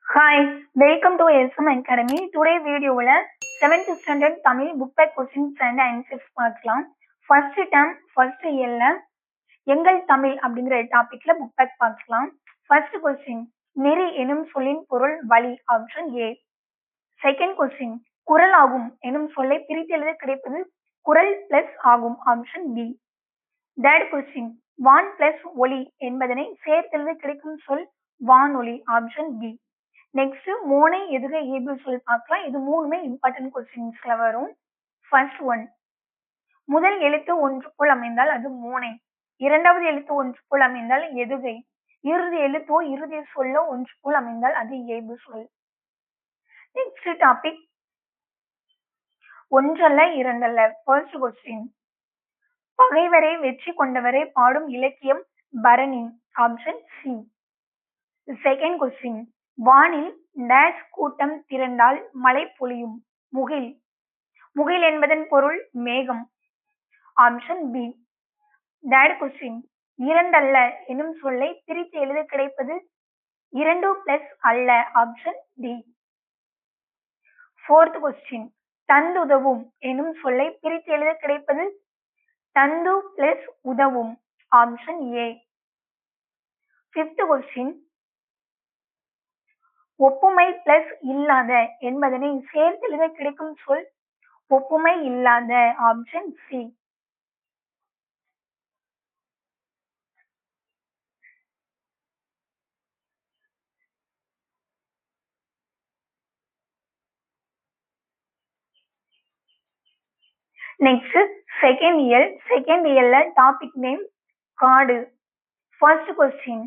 Hi, welcome to SM Academy. Today video ல 7th standard Tamil book back questions and answers பார்க்கலாம். First term, first yearல எங்கள் தமிழ் அப்படிங்கிற டாபிக்ல book back பார்க்கலாம். First question, நெறி எனும் சொல்லின் பொருள் வழி ஆப்ஷன் A. Second question, குரல் ஆகும் எனும் சொல்லை பிரித்து எழுத கிடைப்பது குரல் பிளஸ் ஆகும் ஆப்ஷன் B. Third question, வான் பிளஸ் ஒளி என்பதனை சேர்த்தெழுத கிடைக்கும் சொல் வானொலி ஆப்ஷன் B. நெக்ஸ்ட் மோனை எதுக ஏபிள் சொல் பார்க்கலாம். இது மூணுமே இம்பார்ட்டன்ட் கொஸ்டின்ஸ்ல வரும். ஃபர்ஸ்ட் ஒன், முதல் எழுத்து ஒன்று போல் அமைந்தால் அது மோனை, இரண்டாவது எழுத்து ஒன்று போல் அமைந்தால் எதுகை, இறுதி எழுத்தோ இறுதி சொல்ல ஒன்று போல் அமைந்தால் அது ஏபிள் சொல். நெக்ஸ்ட் டாபிக், ஒன்றல்ல இரண்டல்ல. ஃபர்ஸ்ட் கொஸ்டின், பகைவரை வெற்றி கொண்டவரை பாடும் இலக்கியம் Bharani option C. Second question, வானில் டேஷ் கூட்டம் திரண்டால் மழை பொழியும் முகில், முகில் என்பதன் பொருள் மேகம் ஆப்ஷன் பி. தேர்ட் கொஸ்டின், இரண்டல்ல எனும் சொல்லை பிரித்து எழுத கிடைப்பது இரண்டு பிளஸ் அல்ல ஆப்ஷன் டி. ஃபோர்த் கொஸ்டின், தந்துதவும் எனும் சொல்லை பிரித்து எழுத கிடைப்பது தந்து பிளஸ் உதவும் ஆப்ஷன் ஏ. ஃபிஃப்த் கொஸ்டின், ஒப்புமை பிளஸ் இல்லாத என்பதனை சேர்த்தெழுத கிடைக்கும் சொல் ஒப்புமை இல்லாத ஆப்ஷன் சி. நெக்ஸ்ட் செகண்ட் இயர்ல டாபிக் நேம் காடு. ஃபர்ஸ்ட் கொஸ்டின்,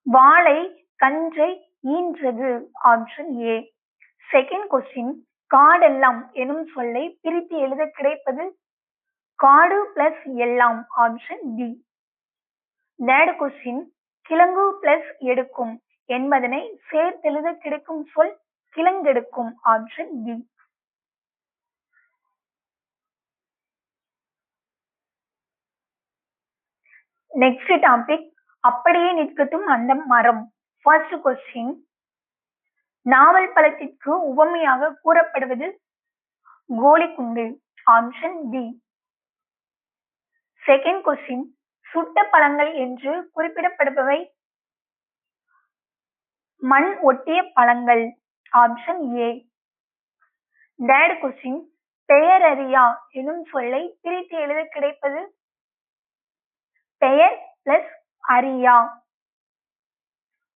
வாழை கன்றை ஈன்றது ஆப்ஷன் ஏ. செகண்ட் கொஸ்டின், காடெல்லாம் எனும் சொல்லை பிரித்து எழுத கிடைப்பது காடு பிளஸ் எல்லாம் ஆப்ஷன் டி. தேர்ட் கொஸ்டின், கிழங்கு பிளஸ் எடுக்கும் என்பதனை சேர்த்தெழுத கிடைக்கும் சொல் கிழங்கெடுக்கும் ஆப்ஷன் டி. நெக்ஸ்ட் டாபிக், அப்படியே நிற்கட்டும் அந்த மரம். ஃபர்ஸ்ட் கொஸ்டின், நாவல் பழத்திற்கு உவமையாக கூறப்படுவது கோலிக்குண்டு ஆப்ஷன் பி. செகண்ட் கொஸ்டின், சுட்ட பழங்கள் என்று குறிப்பிடப்படுபவை மண் ஒட்டிய பழங்கள் ஆப்ஷன் ஏ. தேர்ட் கொஸ்டின், பெயரறியா எனும் சொல்லை பிரித்து எழுத கிடைப்பது பெயர் பிளஸ் அரியா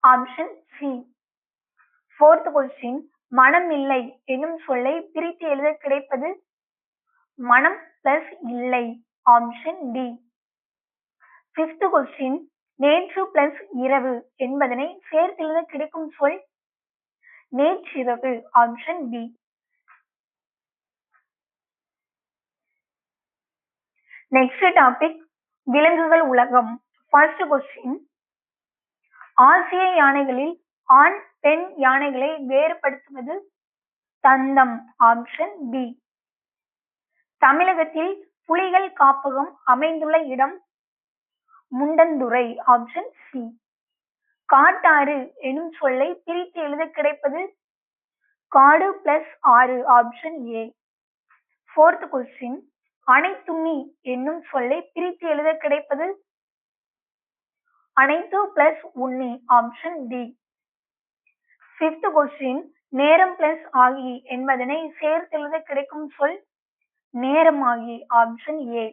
ஆப்ஷன் சி. ஃபோர்த் கொஸ்டின், மனம் இல்லை எனும் சொல்லை பிரித்து எழுத கிடைப்பது மனம் பிளஸ் இல்லை ஆப்ஷன் டி. ஃபிஃப்த் கொஸ்டின், நேற்று பிளஸ் இரவு என்பதனை சேர்த்தெழுத கிடைக்கும் சொல் நேற்றிரவு ஆப்ஷன் பி. நெக்ஸ்ட் டாபிக், விலங்குகள் உலகம். ஃபர்ஸ்ட் கொஸ்டின், ஆசிய யானைகளில் ஆண் பெண் யானைகளை வேறுபடுத்துவது தந்தம் ஆப்ஷன் பி. தமிழகத்தில் புலிகள் காப்பகம் அமைந்துள்ள இடம் முண்டந்துறை ஆப்ஷன் சி. காட்டாறு எனும் சொல்லை பிரித்து எழுத கிடைப்பது காடு பிளஸ் ஆறு ஆப்ஷன் ஏ. ஃபோர்த் கொஸ்டின், அனைத்துண்ணி என்னும் சொல்லை பிரித்து எழுத கிடைப்பது அனைத்து பிளஸ் உண்ணி ஆப்ஷன் டி. ஃபிஃப்த் கொஸ்டின், நேரம் பிளஸ் ஆகி என்பதனை சேர்த்தெழுத கிடைக்கும் சொல் நேரமாகி ஆப்ஷன் ஏ.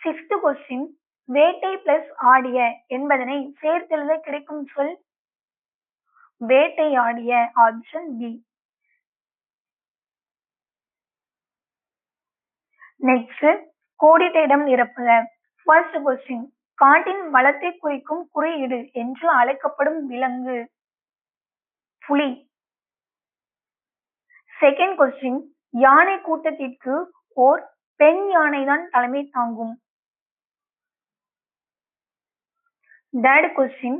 சிக்ஸ்த் கொஸ்டின், வேட்டை பிளஸ் ஆடிய என்பதனை சேர்த்தெழுத கிடைக்கும் சொல் வேட்டையாடிய ஆப்ஷன் பி. நெக்ஸ்ட், கோடிட்ட இடம் நிரப்புக. ஃபர்ஸ்ட் கொஸ்டின், காட்டின் வளத்தை குறிக்கும் குறியீடு என்று அழைக்கப்படும் விலங்கு புலி. செகண்ட் கொஸ்டின், யானை கூட்டத்திற்கு ஓர் பெண் யானைதான் தலைமை தாங்கும். தேர்ட் கொஸ்டின்,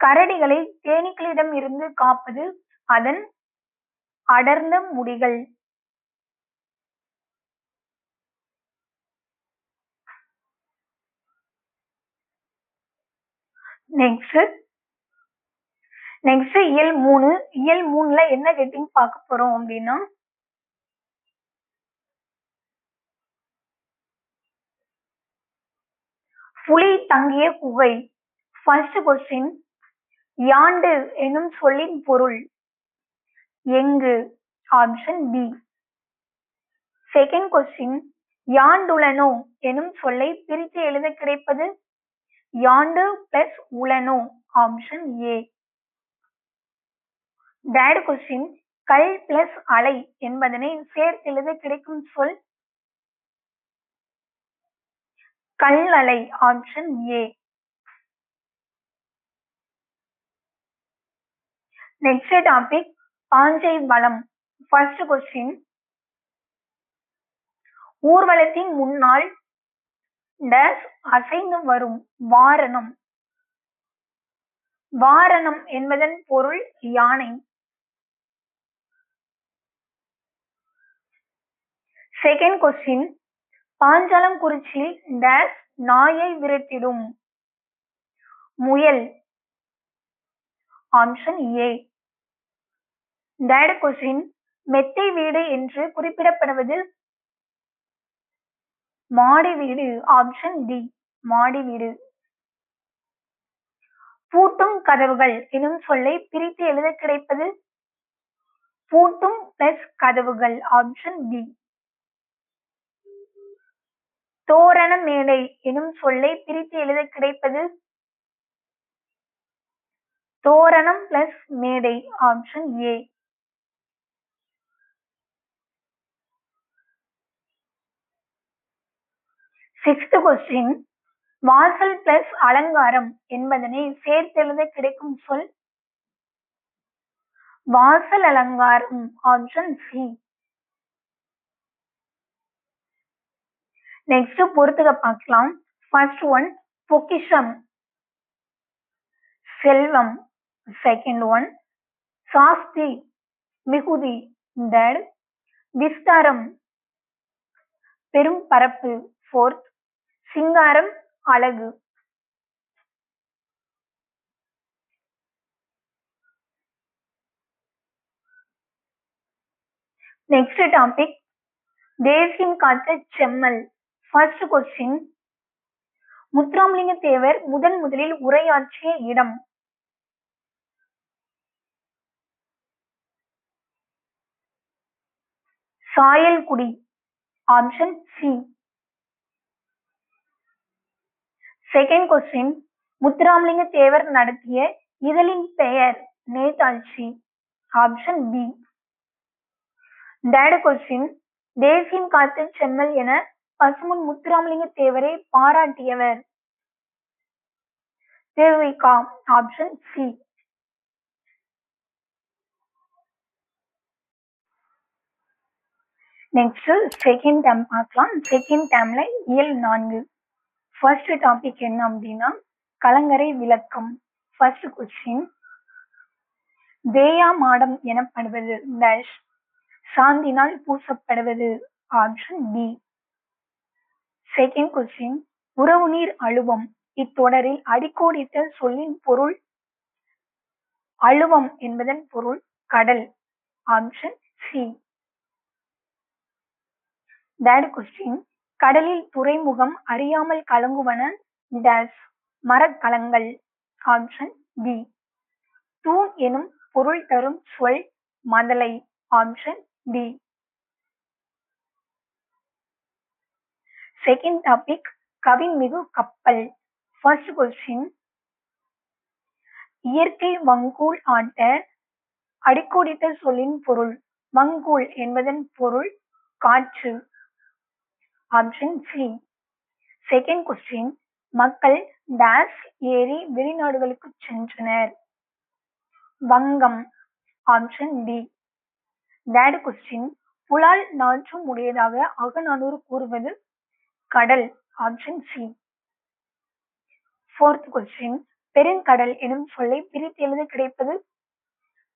கரடிகளை தேனீக்களிடம் இருந்து காப்பது அதன் அடர்ந்த முடிகள். நெக்ஸ்ட், நெக்ஸ்ட் இயல் 3. இயல் 3ல என்ன ஹெட்டிங் பார்க்க போறோம் அப்படின்னா புலி தங்கிய குகை. ஃபர்ஸ்ட் கொஸ்டின், யாண்டு எனும் சொல்லின் பொருள் எங்கு? Option B. செகண்ட் கொஸ்டின், யாண்டுளனோ எனும் சொல்லை பிரித்து எழுத கிடைப்பது யாண்டு பிளஸ் உளனோ. Option A. தேர்ட் கொஸ்டின், கல் பிளஸ் அலை என்பதனை சேர்த்து எழுத கிடைக்கும் சொல் கல்லலை. Option A. நெக்ஸ்ட் டாபிக், பாஞ்சை வளம். ஃபர்ஸ்ட் கொஸ்டின், ஊர்வலத்தின் முன்னால் டேஸ் அசைந்து வரும் வாரணம். வாரணம் என்பதன் பொருள் யானை. செகண்ட் கொஸ்டின், பாஞ்சாலங்குறிச்சியில் டேஸ் நாயை விரட்டிடும் முயல். Option A. தேர்ட் கொஸ்டின், மெத்தை வீடு என்று குறிப்பிடப்படுவது மாடி வீடு. ஆப்ஷன் டி, மாடி வீடு. பூட்டும் கதவுகள் எனும் சொல்லை பிரித்து எழுத கிடைப்பது பூட்டும் பிளஸ் கதவுகள். Option B. தோரண மேடை எனும் சொல்லை பிரித்து எழுத கிடைப்பது தோரணம் பிளஸ் மேடை. Option A. சிக்ஸ்த் கொஸ்டின், வாசல் பிளஸ் அலங்காரம் என்பதனை சேர்த்து எழுத கிடைக்கும் சொல் வாசல் அலங்காரம். Option C. நெக்ஸ்ட் பொறுத்துக பார்க்கலாம். ஃபர்ஸ்ட் ஒன், பொக்கிஷம் செல்வம். செகண்ட் ஒன், சாஸ்தி மிகுதி. தேர்ட், விஸ்தாரம் பெரும் பரப்பு. ஃபோர்த், சிங்காரம் அழகு. நெக்ஸ்ட் டாபிக், தேசியம் காத்த செம்மல். ஃபர்ஸ்ட் கொஸ்டின், முத்துராமலிங்க தேவர் முதலில் உரையாற்றிய இடம் Sayalkudi. Option C. Second question, Muthuramalinga Thevar நடத்திய இதழின் பெயர் Netaji. Option B. Third question, தேசியம் காத்த செம்மல் என பசுமன் முத்துராமலிங்க தேவரை பாராட்டியவர் Thiruvika. Option C. Next second term பார்க்கலாம். செகண்ட் டேம்ல இயல் 4. ஃபர்ஸ்ட் டாபிக் என்ன அப்படின்னா கலங்கரை விளக்கம். ஃபர்ஸ்ட் கொஸ்டின், தேயா மாடம் எனப்படுவது டேஷ் சாந்தினால் பூசப்படுவது. Option B. செகண்ட் கொஸ்டின், உறவு நீர் அழுவம் இத்தொடரில் அடிக்கோடிட்ட சொல்லின் பொருள் அழுவம் என்பதன் பொருள் கடல். Option C. தேர்ட் கொஸ்டின், கடலில் துறைமுகம் அறியாமல் கலங்குவன டேஸ் மரக்கலங்கள். Option B. தூண் எனும் பொருள் தரும் சொல் மதலை. Option D. செகண்ட் டாபிக், கவின்மிகு கப்பல். ஃபர்ஸ்ட் கொஸ்டின், இயற்கை வங்கூல் ஆட்ட அடிக்கோடிட்ட சொல்லின் பொருள் வங்கூல் என்பதன் பொருள் காற்று. Option C. செகண்ட் கொஸ்டின், மக்கள் டேஸ் ஏறி வெளிநாடுகளுக்கு சென்றனர் வங்கம். Option D. தேர்ட் கொஸ்டின், புலால் நாற்றம் உடையதாக அகநானூறு கூறுவது கடல். Option C. ஃபோர்த் கொஸ்டின், பெருங்கடல் எனும் சொல்லை பிரித்து எழுத கிடைப்பது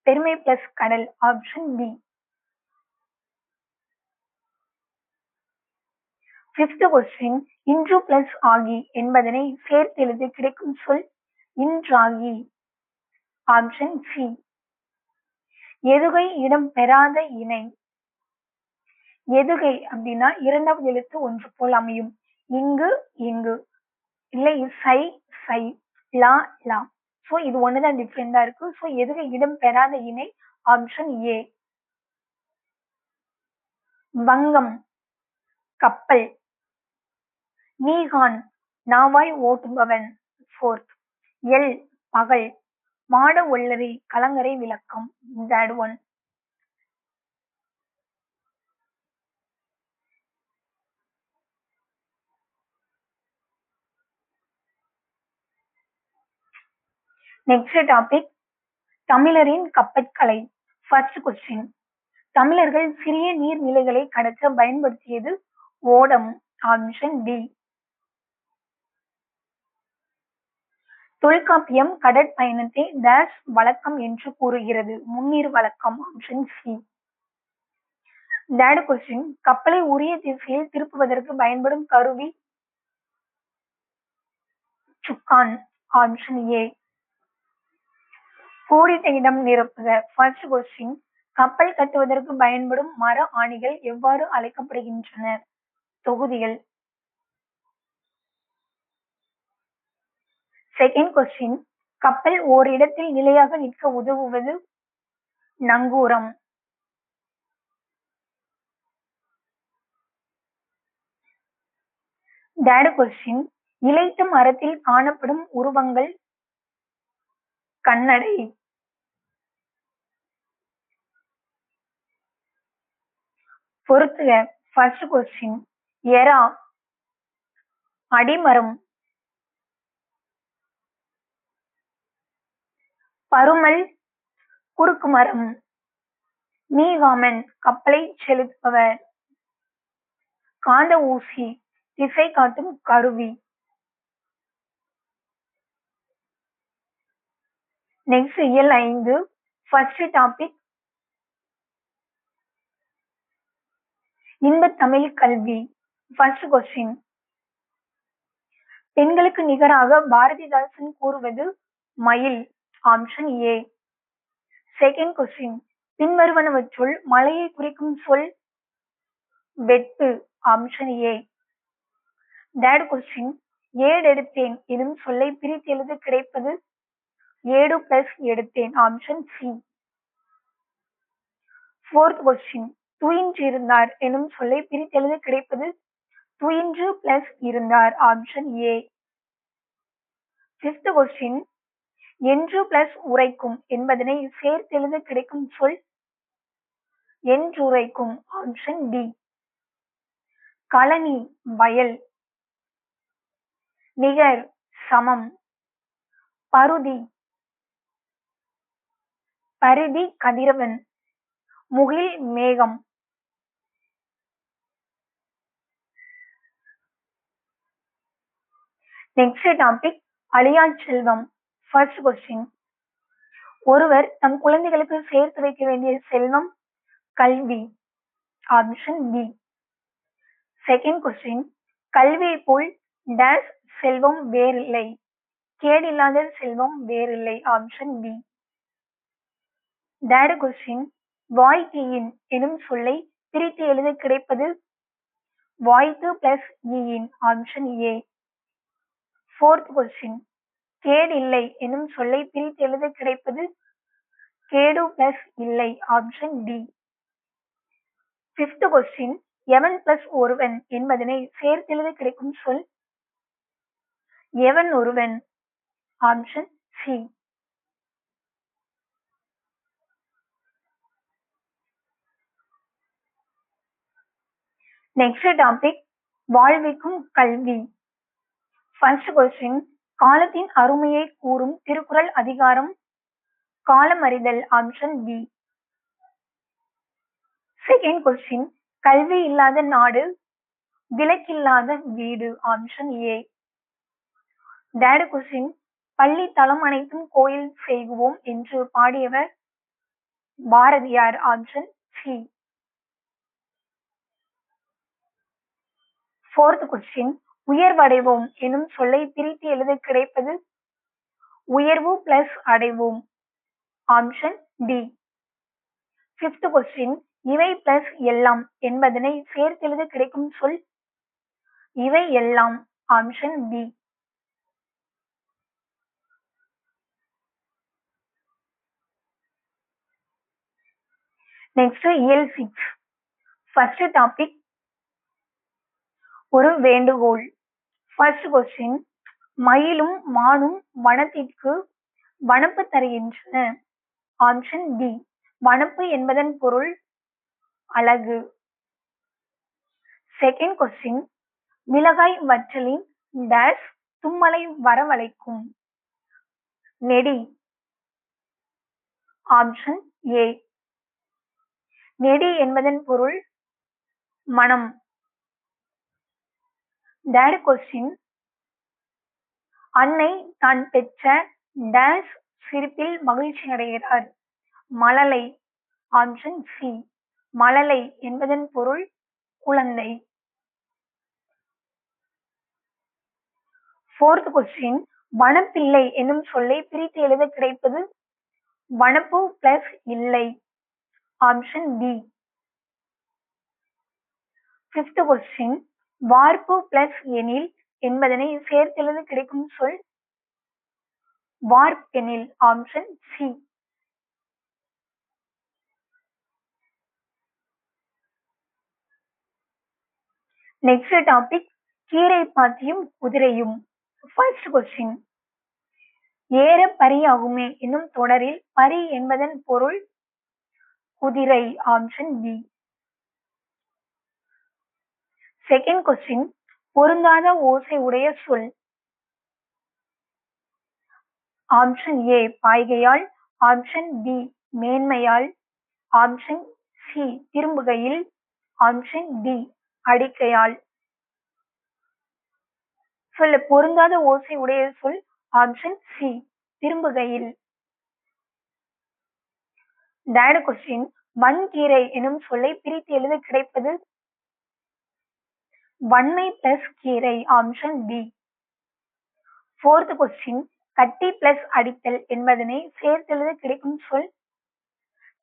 பெருமை பிளஸ் கடல். Option B. ஃபிஃப்த் கொஸ்டின், இன்று பிளஸ் ஆகி என்பதனை சேர்த்து எழுத கிடைக்கும் சொல் இன்றாகி. Option C. எதுகை இடம் பெறாத இணை. எதுகை அப்படின்னா இரண்டாவது எழுத்து ஒன்று போல் அமையும். இங்கு இங்கு, இல்லை சை சை, லா லா. சோ இது ஒண்ணுதான் டிஃபரெண்டா இருக்கு. சோ எதுகை இடம் பெறாத இணை ஆப்ஷன் ஏ. வங்கம் கப்பல். நீகான் நாவாய் ஓட்டுபவன். ஃபோர்த். எல் பகல். மாட ஒல்லரி கலங்கரை விளக்கம். Third one. நெக்ஸ்ட் டாபிக் தமிழரின் கப்பற்கலை. First question. தமிழர்கள் சிறிய நீர்நிலைகளை கடக்க பயன்படுத்தியது ஓடம். Option D. தொல்காப்பியம் கடற்பயணத்தை டேஷ் வழக்கம் என்று கூறுகிறது. முன்னீர் வழக்கம். Option C. Third question. கப்பலை உரிய திசையில் திருப்புவதற்கு பயன்படும் கருவி சுக்கான். Option A. கோடிட்ட இடம் நிரப்புக. First question. கப்பல் கட்டுவதற்கு பயன்படும் மர ஆணிகள் எவ்வாறு அழைக்கப்படுகின்றன? தொகுதிகள். Second question. கப்பல் ஓரிடத்தில் நிலையாக நிற்க உதவுவது நங்கூரம். Third question. இளைத்த மரத்தில் காணப்படும் உருவங்கள் கண்ணடை. பொறுத்துக. First question. எரா அடிமரம். பருமல் குறுக்கு மரம். நீகாமன் கப்பலை செலுத்துபவர். காந்த ஊசி திசை காட்டும் கருவி. நெக்ஸ்ட் இயல் 5. ஃபர்ஸ்ட் டாபிக் இன்ப தமிழ் கல்வி. First question. பெண்களுக்கு நிகராக பாரதிதாசன் கூறுவது மயில். Option A. Second question. பின்வருவனவற்றுள் மலையை குறிக்கும் சொல் வெட்டு. Option A. Third question. ஏடெடுத்தேன் எனும் சொல்லை பிரித்து எழுத கிடைப்பது ஏடு பிளஸ் எடுத்தேன். Option C. Fourth question. துயின்று இருந்தார் எனும் சொல்லை பிரித்து எழுத கிடைப்பது துயின்று பிளஸ் இருந்தார். Option A. Fifth question. என்று பிளஸ் உரைக்கும் என்பதனை சேர்த்தெழுத கிடைக்கும் சொல் என்றுரைக்கும். Option D. களனி வயல். நிகர் சமம். பருதி பரிதி கதிரவன். முகில் மேகம். நெக்ஸ்ட் டாபிக் அழியா செல்வம். First question. ஒருவர் தம் குழந்தைகளுக்கு சேர்த்து வைக்க வேண்டிய செல்வம் கல்வி. Option B. Second question. கல்வியை போல் டேஷ் செல்வம் வேறில்லை. கேடில்லாத செல்வம் வேறில்லை. Option B. Third question. வாய்த்தீயின் எனும் சொல்லை பிரித்து எழுத கிடைப்பது வாய்த்து பிளஸ் ஈயின். Option A. Fourth question. கேடு இல்லை எனும் சொல்லை பிரித்து எழுத கிடைப்பது கேடு பிளஸ் இல்லை. Option D. Fifth question. எவன் பிளஸ் ஒருவன் என்பதனை சேர்த்தெழுத கிடைக்கும் சொல் எவன் ஒருவன். Option C. நெக்ஸ்ட் டாபிக் வாழ்விக்கும் கல்வி. First question. காலத்தின் அருமையை கூறும் திருக்குறள் அதிகாரம் காலமறிதல். Option B. Second question. கல்வி இல்லாத நாடு விளக்கில்லாத வீடு. Option A. Third question. பள்ளி தளம் அனைத்தும் கோயில் செய்குவோம் என்று பாடியவர் Bharathiyar. Option C. Fourth question. உயர்வடைவோம் எனும் சொல்லை பிரித்து எழுத கிடைப்பது உயர்வு பிளஸ் அடைவோம். Option D. 5th கொஸ்டின், இவை பிளஸ் எல்லாம் என்பதனை சேர்த்தெழுத கிடைக்கும் சொல். இவை எல்லாம். Option B. நெக்ஸ்ட் இயல் 6 ஃபர்ஸ்ட் டாபிக், ஒரு வேண்டுகோள். ஃபர்ஸ்ட் கொஸ்டின், மயிலும் மானும் வனத்திற்கு வனப்பு தருகின்றன. Option B. வனப்பு என்பதன் பொருள் அழகு. செகண்ட் கொஸ்டின், மிளகாய் வற்றலின் டேஷ் தும்மலை வரவழைக்கும். நெடி. Option A. நெடி என்பதன் பொருள் மனம். தேர்ட் கொஸ்டின், அன்னை தான் பெற்ற டேஷ் சிரிப்பில் மகிழ்ச்சி அடைகிறார். மழலை. Option C. மழலை என்பதன் பொருள் குழந்தை. ஃபோர்த் கொஸ்டின், வனப்பில்லை என்னும் சொல்லை பிரித்து எழுத கிடைப்பது. வனப்பு பிளஸ் இல்லை. Option B. ஃபிஃப்த் கொஸ்டின், வார்ப்பு பிளஸ் எனில் என்பதனை சேர்த்தெழுத கிடைக்கும் சொல். வார்ப்பெனில். Option C. நெக்ஸ்ட் டாபிக், கீரை பாத்தியும் குதிரையும். ஃபர்ஸ்ட் கொஸ்டின், ஏற பரியாகுமே என்னும் தொடரில் பரி என்பதன் பொருள் குதிரை. Option B. செகண்ட் கொஸ்டின், பொருந்தாத ஓசை உடைய சொல். ஆப்ஷன் ஏ பாய்கையால். ஆப்ஷன் பி மேன்மையால். ஆப்ஷன் சி திரும்புகையில். ஆப்ஷன் டி அடிக்கையால். சொல்ல பொருந்தாத ஓசை உடைய சொல். ஆப்ஷன் சி திரும்புகையில். தேர்ட் கொஸ்டின், வன்கீரை எனும் சொல்லை பிரித்து எழுத கிடைப்பது. வன்மை பிளஸ் கீரை. Option B. ஃபோர்த் கொஸ்டின், கட்டி பிளஸ் அடித்தல் என்பதனை சேர்த்தெழுத கிடைக்கும் சொல்.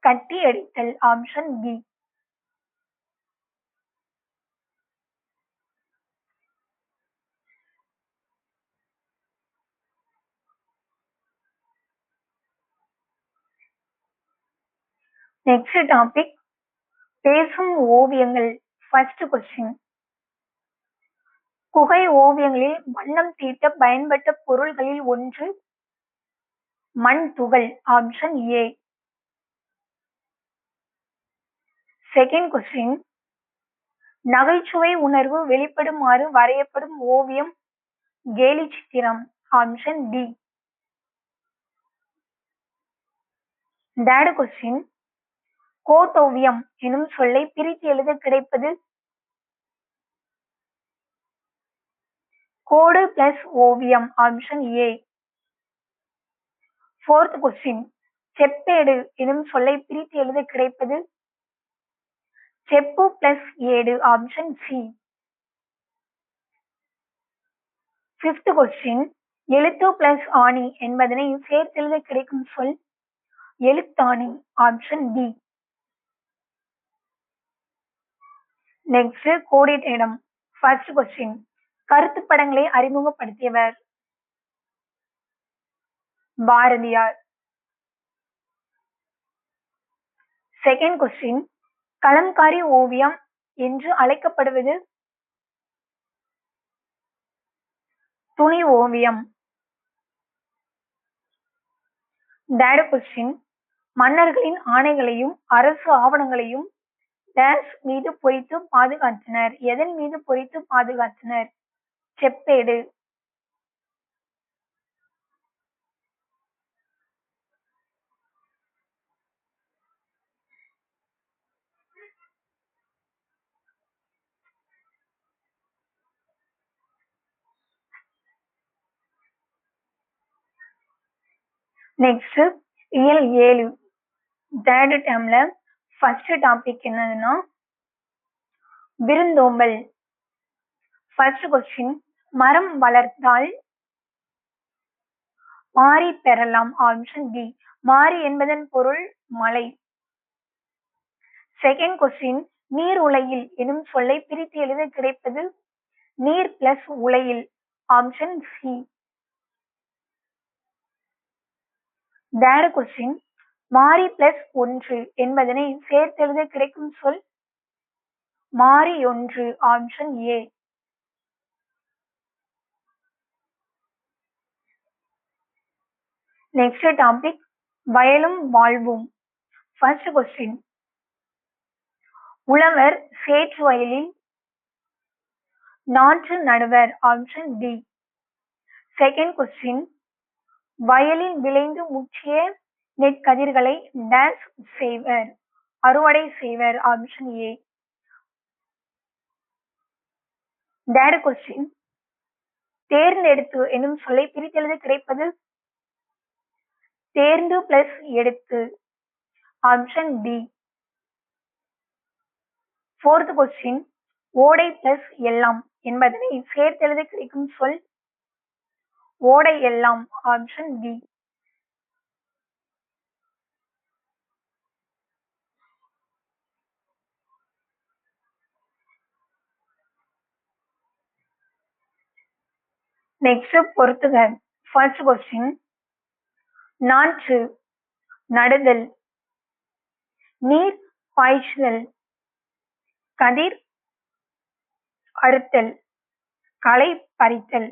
கட்டி அடித்தல். Option B. நெக்ஸ்ட் டாபிக், பேசும் ஓவியங்கள். ஃபர்ஸ்ட் கொஸ்டின், குகை ஓவியங்களில் வண்ணம் தீட்ட பயன்பட்ட பொருள்களில் ஒன்று மண் துகள். Option A. செகண்ட் கொஸ்டின், நகைச்சுவை உணர்வு வெளிப்படுமாறு வரையப்படும் ஓவியம் கேலி சித்திரம். Option D. தேர்ட் கொஸ்டின், கோட்டோவியம் எனும் சொல்லை பிரித்து எழுத கிடைப்பது. கோடு பிளஸ் ஓவியம். Option A. ஃபோர்த் கொஸ்டின், செப்பேடு எனும் சொல்லை பிரித்து எழுத கிடைப்பது. செப்பு பிளஸ் ஏடு. Option C. ஃபிஃப்த் கொஸ்டின், எழுத்து பிளஸ் ஆணி என்பதனை சேர்த்தெழுத கிடைக்கும் சொல். எழுத்தாணி. Option D. நெக்ஸ்ட் கோடிட்ட இடம். ஃபர்ஸ்ட் கொஸ்டின், கருத்து படங்களை அறிமுகப்படுத்தியவர் பாரதியார். செகண்ட் கொஸ்டின், கலம்காரி ஓவியம் என்று அழைக்கப்படுவது. துணி ஓவியம். தேர்ட் கொஸ்டின், மன்னர்களின் ஆணைகளையும் அரசு ஆவணங்களையும் டேஷ் மீது பொறித்து பாதுகாத்தனர். எதன் மீது பொறித்து பாதுகாத்தனர்? செப்பேடு. நெக்ஸ்ட் இயல் 7 தேர்ட் டேர்ம்ல ஃபர்ஸ்ட் டாபிக் என்னதுன்னா விருந்தோம்பல். ஃபர்ஸ்ட் கொஸ்டின், மரம் வளர்த்தால் மாறி பெறலாம். Option B. மாறி என்பதன் பொருள் மலை. செகண்ட் கொஸ்டின், நீர் உலையில் எனும் சொல்லை பிரித்து எழுத கிடைப்பது நீர் பிளஸ் உலையில். Option C. தேர்ட் கொஸ்டின், மாறி பிளஸ் ஒன்று என்பதனை சேர்த்தெழுத கிடைக்கும் சொல் மாறி ஒன்று. Option A. நெக்ஸ்ட் டாபிக், வயலும் வாழ்வும். ஃபர்ஸ்ட் கொஸ்டின், உழவர் சேற்று வயலில் நாற்று நடுவர். Option D. செகண்ட் கொஸ்டின், வயலில் விளைந்து முற்றிய நெற்கதிர்களை டேஷ் செய்வர், அறுவடை செய்வர். Option A. தேர்ட் கொஸ்டின், தேர்ந்தெடுத்து எனும் சொல்லை பிரித்தெழுத கிடைப்பது தேர்ந்து பிளஸ் எடுத்து. Option D. ஃபோர்த் கொஸ்டின், ஓடை பிளஸ் எல்லாம் என்பதனை சேர்த்தெழுத கிடைக்கும் சொல் ஓடை எல்லாம். Option D. நெக்ஸ்ட் பொறுத்துக. ஃபர்ஸ்ட் கொஸ்டின், நாற்று நடுதல், நீர் பாய்ச்சுதல், கதிர் அறுத்தல், களை பறித்தல்.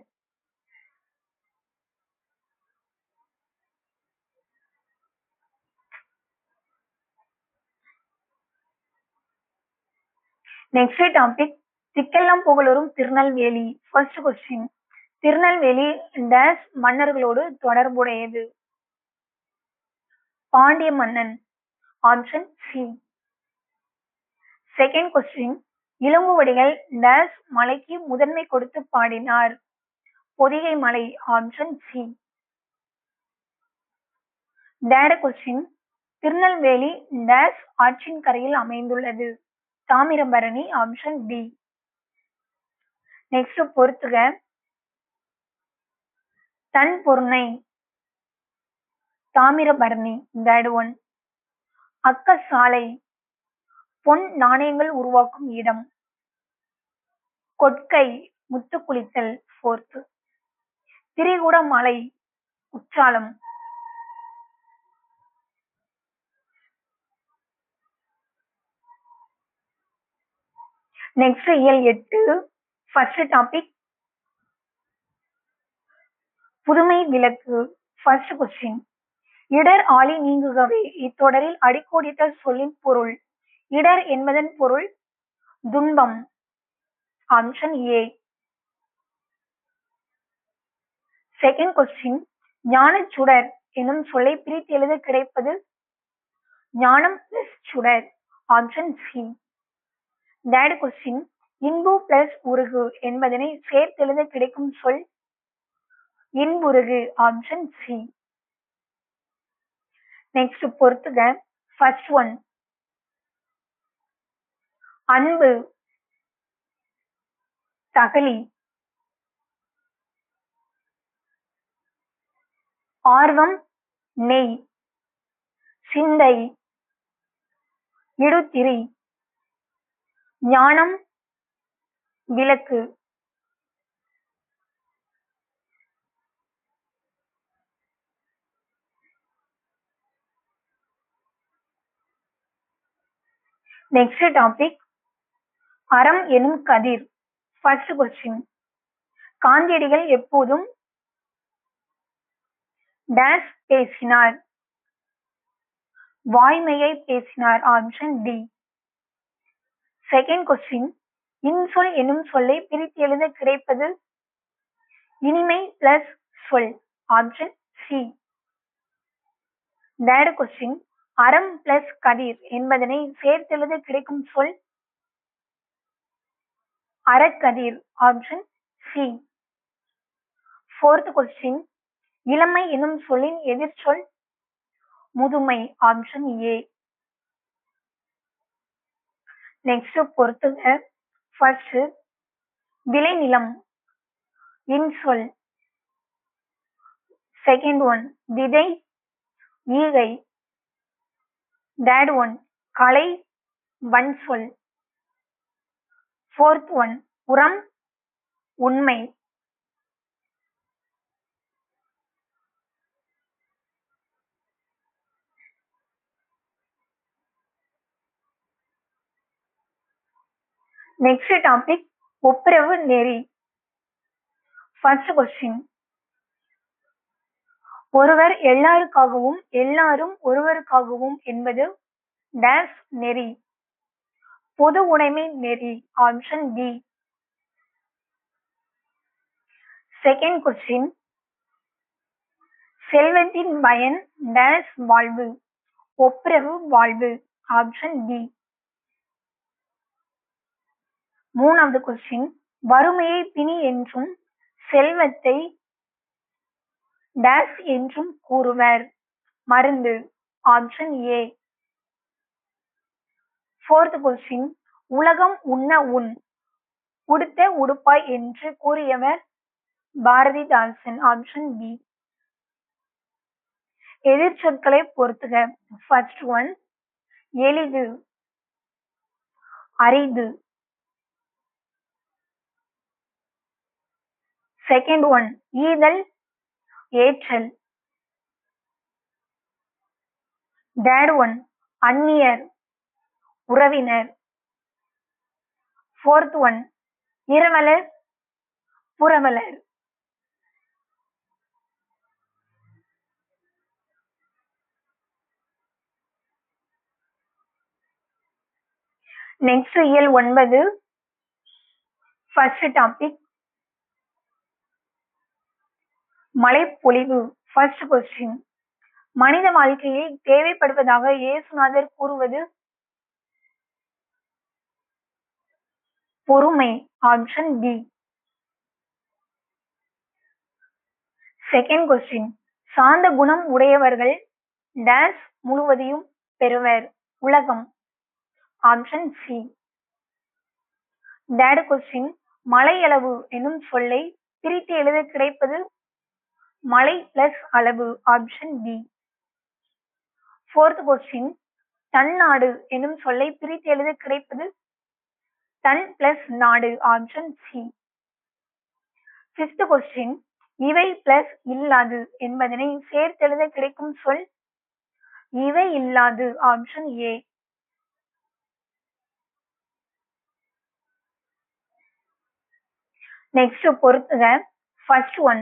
நெக்ஸ்ட் டாபிக், திக்கெல்லாம் புகழரும் Tirunelveli. First question, Tirunelveli dash மன்னர்களோடு தொடர்புடையது. பாண்டிய மன்னன். Option C. Second question, Ilangovadigal dash மலைக்கு முதன்மை கொடுத்து பாடினார். பொதிகை மலை. Option C. Third question, Tirunelveli dash ஆற்றின் கரையில் அமைந்துள்ளது. தாமிரபரணி. Option D. நெக்ஸ்ட் பொறுத்துக. தன் பொருணை தாமிரபரணி. Third one. அக்கசாலை பொன் நாணயங்கள் உருவாக்கும் இடம். கொட்கை முத்து குளித்தல். ஃபோர்த். திரிகூடமலை குற்றாலம். நெக்ஸ்ட் இயல் 8. ஃபர்ஸ்ட் டாபிக், புதுமை விளக்கு. ஃபர்ஸ்ட் கொஸ்டின், இடர் ஆளி நீங்குகவே இத்தொடரில் அடிக்கோடிட்ட சொல்லின் பொருள். இடர் என்பதன் பொருள் துன்பம். Option A. செகண்ட் கொஸ்டின், ஞானச்சுடர் எனும் சொல்லை பிரித்து எழுத கிடைப்பது ஞானம் பிளஸ் சுடர். Option C. தேர்ட் கொஸ்டின், இன்பு பிளஸ் உருகு என்பதனை சேர்த்தெழுத கிடைக்கும் சொல் இன்புருகு. Option C. நெக்ஸ்ட் பொறுத்துக. ஃபர்ஸ்ட் ஒன், அன்பு தகலி, ஆர்வம் நெய், சிந்தை இடுத்திரி, ஞானம் விளக்கு. நெக்ஸ்ட் டாபிக், அறம் எனும் கதிர். ஃபர்ஸ்ட் கொஸ்டின், காந்தியடிகள் எப்போதும் டேஷ் பேசினார். வாய்மையை பேசினார். Option D. செகண்ட் கொஸ்டின், இன்சொல் எனும் சொல்லை பிரித்து எழுத கிடைப்பது இனிமை பிளஸ் சொல். Option C. தேர்ட் கொஸ்டின், அறம் பிளஸ் கதிர் என்பதனை சேர்த்தெழுத கிடைக்கும் சொல் அறக்கதிர். Option C. ஃபோர்த் கொஸ்டின், இளமை எனும் சொல்லின் எதிர்ச்சொல் முதுமை. Option A. நெக்ஸ்ட் பொறுத்துக. ஃபர்ஸ்ட், விளைநிலம் இன்சொல். செகண்ட் ஒன், விதை ஈகை. தேர்ட் ஒன் கலை வன்சொல். ஃபோர்த் ஒன் உரம் உண்மை. நெக்ஸ்ட் டாபிக் ஒப்புரவு நெறி. ஃபர்ஸ்ட் கொஸ்டின், ஒருவர் எல்லாருக்காகவும் எல்லாரும் ஒருவருக்காகவும் என்பது டேஸ் நெறி. பொது உடைமை நெறி. Option B. செகண்ட் கொஸ்டின், செல்வத்தின் பயன் டேஸ் வாழ்வு. ஒப்புரவு வாழ்வு. Option B. மூணாவது கொஸ்டின், வறுமையை பிணி என்றும் செல்வத்தை டேஸ் என்றும் கூறுவர். மருந்து. Option A. ஃபோர்த் கொஸ்டின், உலகம் உண்ண உண் உடுத்த உடுப்பாய் என்று கூறியவர் பாரதிதாசன். Option B. எதிர்ச்சொற்களை பொறுத்துக. ஃபர்ஸ்ட் ஒன் எளிது அரிது. செகண்ட் ஒன் ஈதல் ஏற்றல். தேர்ட் ஒன் அந்நியர் உறவினர். ஃபோர்த் ஒன் இரவலர் புரவலர். நெக்ஸ்ட் இயல் 9 ஃபர்ஸ்ட் டாபிக் மழைப்பொழிவு. ஃபர்ஸ்ட் கொஸ்டின், மனித வாழ்க்கையில் தேவைப்படுவதாக இயேசுநாதர் கூறுவது பொறுமை. Option B. செகண்ட் கொஸ்டின், சாந்த குணம் உடையவர்கள் டேஸ் முழுவதையும் பெறுவர். உலகம். Option C. தேர்ட் கொஸ்டின், மலையளவு எனும் சொல்லை பிரித்து எழுத கிடைப்பது மலை பிளஸ் அளவு. Option B. ஃபோர்த் கொஸ்டின், தன்னாடு எனும் சொல்லை பிரித்து எழுத கிடைப்பது தன் பிளஸ் நாடு. Option C. ஃபிஃப்த் கொஸ்டின், இவை பிளஸ் இல்லாது என்பதனை சேர்த்தெழுத கிடைக்கும் சொல் இவை இல்லாது. Option A. நெக்ஸ்ட் பொறுத்துக. ஃபர்ஸ்ட் ஒன்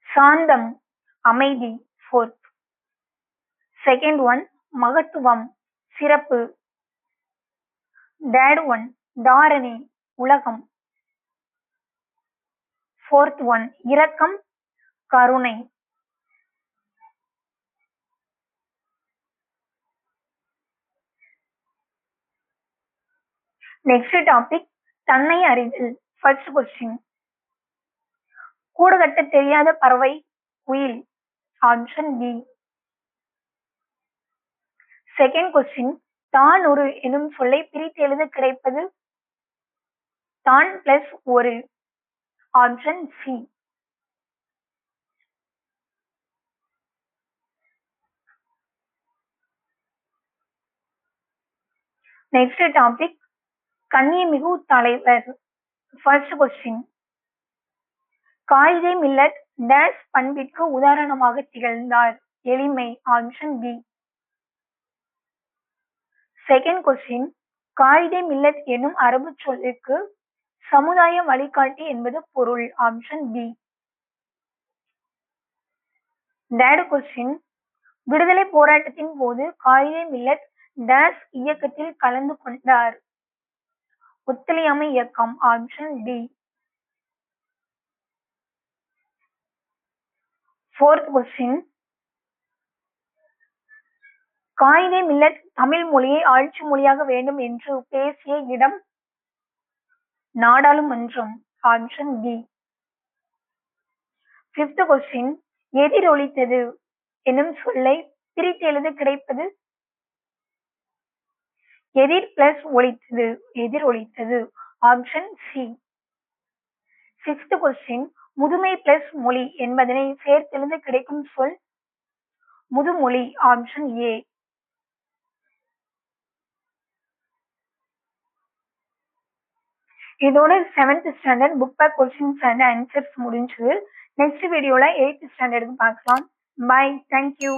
சாந்தம் அமைதி. ஃபோர்த். செகண்ட் ஒன் மகத்துவம் சிறப்பு. தேர்ட் ஒன் தாரணி உலகம். ஃபோர்த் ஒன் இரக்கம் கருணை. நெக்ஸ்ட் டாபிக் தன்னை அறிதல். ஃபர்ஸ்ட் கொஸ்டின், கூடு கட்ட தெரியாத பறவை குயில். Option B. செகண்ட் கொஸ்டின், தான் ஒரு எனும் சொல்லை பிரித்து எழுத கிடைப்பது தான் பிளஸ் ஒரு. Option C. நெக்ஸ்ட் டாபிக் கன்னிமிகு தலைவர். First question, Quaid-e Millath dash பண்பிற்கு உதாரணமாக திகழ்ந்தார். எளிமை. Option B. Second question, Quaid-e Millath எனும் அரபு சொல்லுக்கு சமுதாய வழிகாட்டி என்பது பொருள். Option B. தேர்ட் கொஸ்டின், விடுதலை போராட்டத்தின் போது காயிதே மில்லட் டேஸ் இயக்கத்தில் கலந்து கொண்டார். ஒத்துழையாமை இயக்கம். Option D. Fourth question, Quaid-e Millat Tamil மொழியை ஆட்சி மொழியாக வேண்டும் என்று பேசிய இடம் நாடாளுமன்றம். Option B. ஃபிஃப்த் கொஸ்டின், எதிரொலித்தது எனும் சொல்லை பிரித்து எழுத கிடைப்பது எதிர் பிளஸ் ஒலித்தது எதிரொலித்தது. Option C. சிக்ஸ்த் கொஸ்டின், முதுமை பிளஸ் மொழி என்பதனை சேர்த்தெழுத கிடைக்கும் சொல் முதுமொழி ஆப்ஷன் ஏ. இதோட 7th standard book back questions and answers முடிஞ்சது. நெக்ஸ்ட் வீடியோல 8th ஸ்டாண்டர்டுக்கு பார்க்கலாம். பை. தேங்க்யூ.